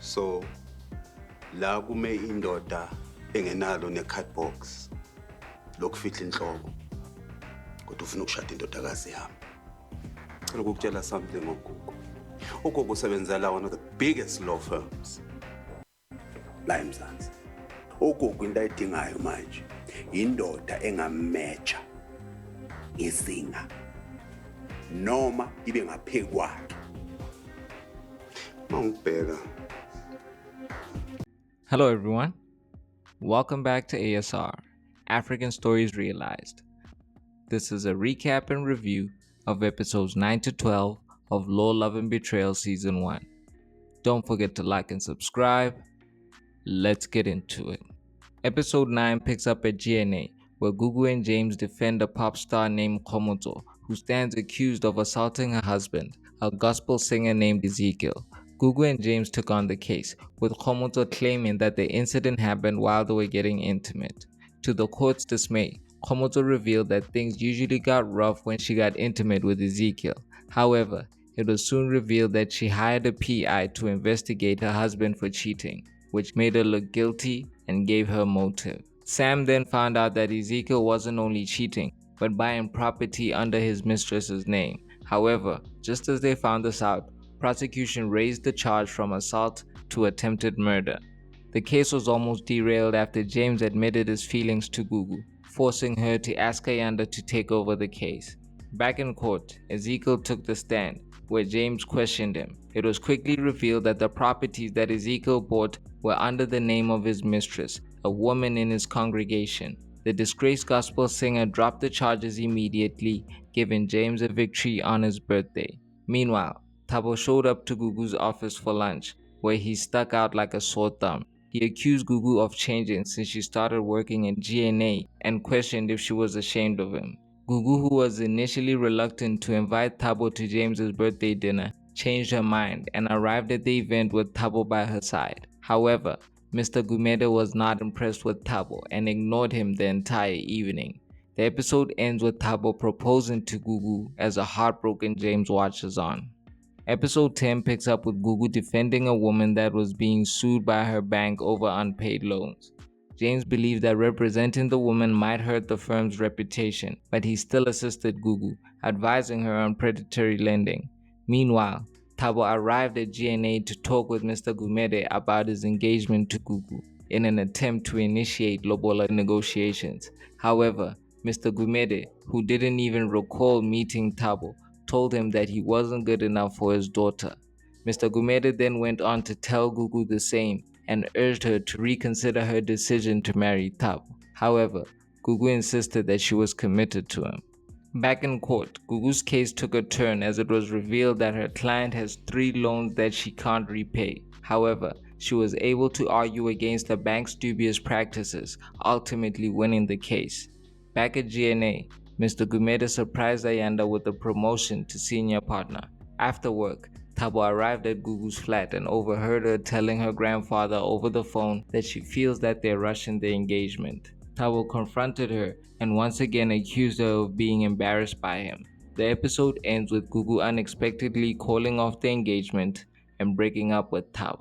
So la kume indoda engenalo ne-cardbox lokufihla inhloko kodwa ufuna ukushada indodakazi yami. Ngicela ukukutshela something ngoGugu. uGugu usebenzela one of the biggest law firms la eMzansi. uGugu into ayidingayo manje indoda engamecha izinga noma ibe ngaphe kwakhe. Mangibheka. Hello everyone, welcome back to ASR, African Stories Realized. This is a recap and review of episodes 9 to 12 of Law, Love and Betrayal Season 1. Don't forget to like and subscribe. Let's get into it. Episode 9 picks up at GNA, where Gugu and James defend a pop star named Komoto, who stands accused of assaulting her husband, a gospel singer named Ezekiel. Gugu and James took on the case, with Komoto claiming that the incident happened while they were getting intimate. To the court's dismay, Komoto revealed that things usually got rough when she got intimate with Ezekiel. However, it was soon revealed that she hired a PI to investigate her husband for cheating, which made her look guilty and gave her motive. Sam then found out that Ezekiel wasn't only cheating, but buying property under his mistress's name. However, just as they found this out, prosecution raised the charge from assault to attempted murder. The case was almost derailed after James admitted his feelings to Gugu, forcing her to ask Ayanda to take over the case. Back in court, Ezekiel took the stand, where James questioned him. It was quickly revealed that the properties that Ezekiel bought were under the name of his mistress, a woman in his congregation. The disgraced gospel singer dropped the charges immediately, giving James a victory on his birthday. Meanwhile, Thabo showed up to Gugu's office for lunch, where he stuck out like a sore thumb. He accused Gugu of changing since she started working in GNA and questioned if she was ashamed of him. Gugu, who was initially reluctant to invite Thabo to James's birthday dinner, changed her mind and arrived at the event with Thabo by her side. However, Mr. Gumede was not impressed with Thabo and ignored him the entire evening. The episode ends with Thabo proposing to Gugu as a heartbroken James watches on. Episode 10 picks up with Gugu defending a woman that was being sued by her bank over unpaid loans. James believed that representing the woman might hurt the firm's reputation, but he still assisted Gugu, advising her on predatory lending. Meanwhile, Thabo arrived at GNA to talk with Mr. Gumede about his engagement to Gugu in an attempt to initiate lobola negotiations. However, Mr. Gumede, who didn't even recall meeting Thabo, told him that he wasn't good enough for his daughter. Mr. Gumede then went on to tell Gugu the same and urged her to reconsider her decision to marry Thabo. However, Gugu insisted that she was committed to him. Back in court, Gugu's case took a turn as it was revealed that her client has 3 loans that she can't repay. However, she was able to argue against the bank's dubious practices, ultimately winning the case. Back at GNA, Mr. Gumede surprised Ayanda with a promotion to senior partner. After work, Thabo arrived at Gugu's flat and overheard her telling her grandfather over the phone that she feels that they're rushing the engagement. Thabo confronted her and once again accused her of being embarrassed by him. The episode ends with Gugu unexpectedly calling off the engagement and breaking up with Thabo.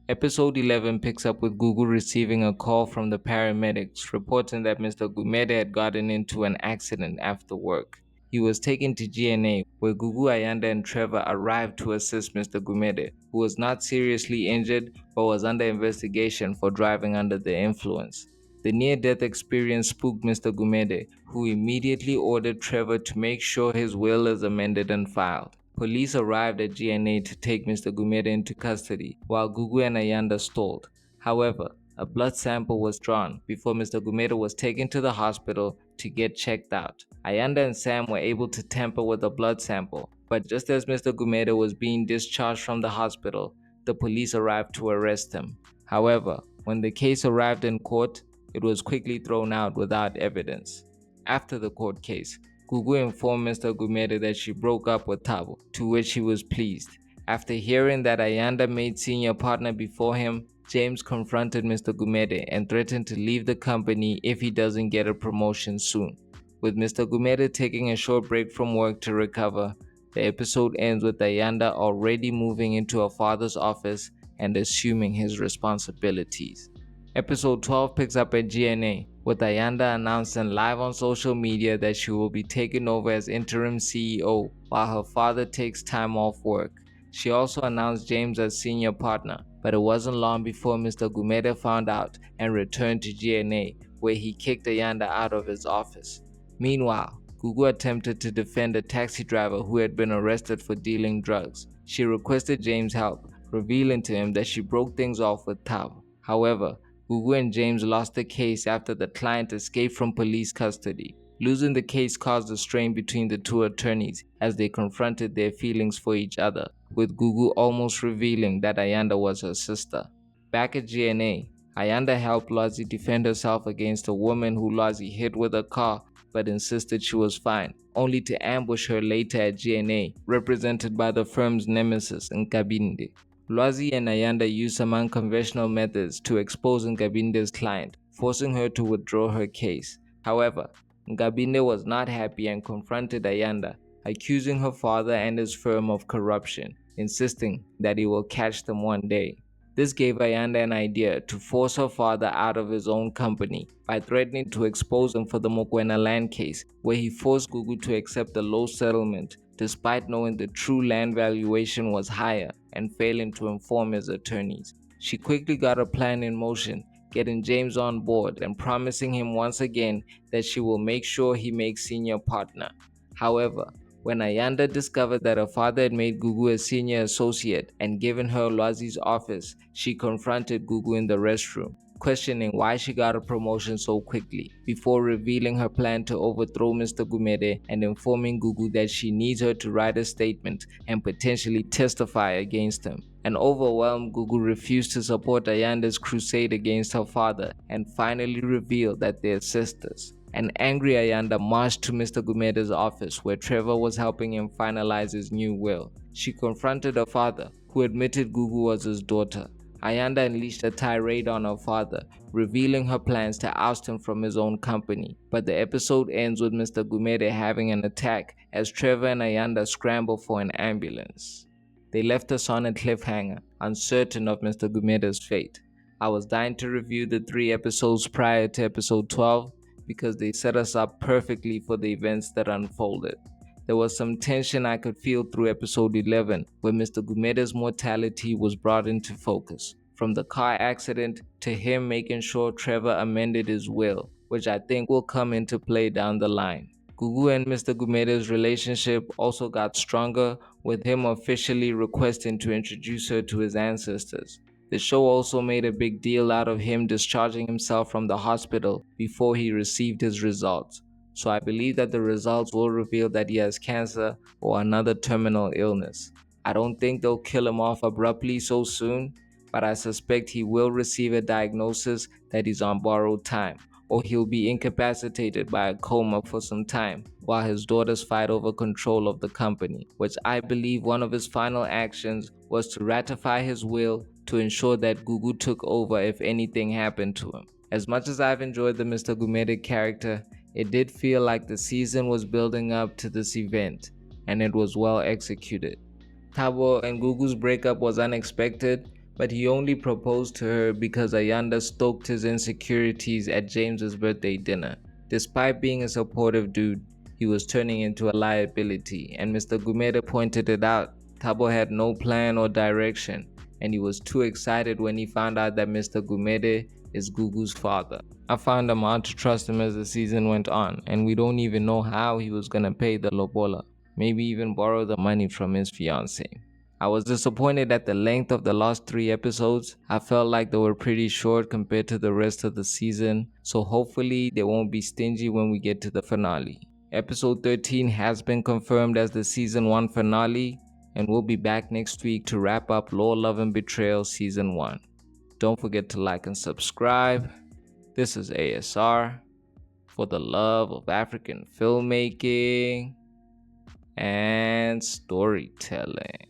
Episode 11 picks up with Gugu receiving a call from the paramedics reporting that Mr. Gumede had gotten into an accident after work. He was taken to GNA, where Gugu, Ayanda, and Trevor arrived to assist Mr. Gumede, who was not seriously injured but was under investigation for driving under the influence. The near-death experience spooked Mr. Gumede, who immediately ordered Trevor to make sure his will is amended and filed. Police arrived at GNA to take Mr. Gumede into custody, while Gugu and Ayanda stalled. However, a blood sample was drawn before Mr. Gumede was taken to the hospital to get checked out. Ayanda and Sam were able to tamper with the blood sample, but just as Mr. Gumede was being discharged from the hospital, the police arrived to arrest him. However, when the case arrived in court, it was quickly thrown out without evidence. After the court case, Gugu informed Mr. Gumede that she broke up with Thabo, to which he was pleased. After hearing that Ayanda made senior partner before him, James confronted Mr. Gumede and threatened to leave the company if he doesn't get a promotion soon. With Mr. Gumede taking a short break from work to recover, the episode ends with Ayanda already moving into her father's office and assuming his responsibilities. Episode 12 picks up at GNA, with Ayanda announcing live on social media that she will be taking over as interim CEO while her father takes time off work. She also announced James as senior partner, but it wasn't long before Mr. Gumede found out and returned to GNA, where he kicked Ayanda out of his office. Meanwhile, Gugu attempted to defend a taxi driver who had been arrested for dealing drugs. She requested James' help, revealing to him that she broke things off with Tab. However, Gugu and James lost the case after the client escaped from police custody. Losing the case caused a strain between the two attorneys as they confronted their feelings for each other, with Gugu almost revealing that Ayanda was her sister. Back at GNA, Ayanda helped Lozzie defend herself against a woman who Lozzie hit with a car but insisted she was fine, only to ambush her later at GNA, represented by the firm's nemesis Nkabinde. Lozzie and Ayanda used some unconventional methods to expose Nkabinde's client, forcing her to withdraw her case. However, Nkabinde was not happy and confronted Ayanda, accusing her father and his firm of corruption, insisting that he will catch them one day. This gave Ayanda an idea to force her father out of his own company by threatening to expose him for the Mokwena land case, where he forced Gugu to accept a low settlement despite knowing the true land valuation was higher and failing to inform his attorneys. She quickly got a plan in motion, getting James on board and promising him once again that she will make sure he makes senior partner. However, when Ayanda discovered that her father had made Gugu a senior associate and given her Lwazi's office, she confronted Gugu in the restroom, questioning why she got a promotion so quickly, before revealing her plan to overthrow Mr. Gumede and informing Gugu that she needs her to write a statement and potentially testify against him. An overwhelmed Gugu refused to support Ayanda's crusade against her father and finally revealed that they're sisters. An angry Ayanda marched to Mr. Gumede's office where Trevor was helping him finalize his new will. She confronted her father, who admitted Gugu was his daughter. Ayanda unleashed a tirade on her father, revealing her plans to oust him from his own company. But the episode ends with Mr. Gumede having an attack as Trevor and Ayanda scramble for an ambulance. They left us on a cliffhanger, uncertain of Mr. Gumede's fate. I was dying to review the 3 episodes prior to episode 12 because they set us up perfectly for the events that unfolded. There was some tension I could feel through episode 11 where Mr. Gumede's mortality was brought into focus. From the car accident to him making sure Trevor amended his will, which I think will come into play down the line. Gugu and Mr. Gumede's relationship also got stronger, with him officially requesting to introduce her to his ancestors. The show also made a big deal out of him discharging himself from the hospital before he received his results. So I believe that the results will reveal that he has cancer or another terminal illness. I don't think they'll kill him off abruptly so soon, but I suspect he will receive a diagnosis that he's on borrowed time, or he'll be incapacitated by a coma for some time while his daughters fight over control of the company, which I believe one of his final actions was to ratify his will to ensure that Gugu took over if anything happened to him. As much as I've enjoyed the Mr. Gumede character, it did feel like the season was building up to this event, and it was well executed. Thabo and Gugu's breakup was unexpected, but he only proposed to her because Ayanda stoked his insecurities at James's birthday dinner. Despite being a supportive dude, he was turning into a liability, and Mr. Gumede pointed it out. Thabo had no plan or direction, and he was too excited when he found out that Mr. Gumede is Gugu's father. I found him hard to trust him as the season went on, and we don't even know how he was gonna pay the lobola, maybe even borrow the money from his fiancée. I was disappointed at the length of the last 3 episodes. I felt like they were pretty short compared to the rest of the season, so hopefully they won't be stingy when we get to the finale. Episode 13 has been confirmed as the season 1 finale, and we'll be back next week to wrap up Law, Love and Betrayal season 1. Don't forget to like and subscribe. This is ASR for the love of African filmmaking and storytelling.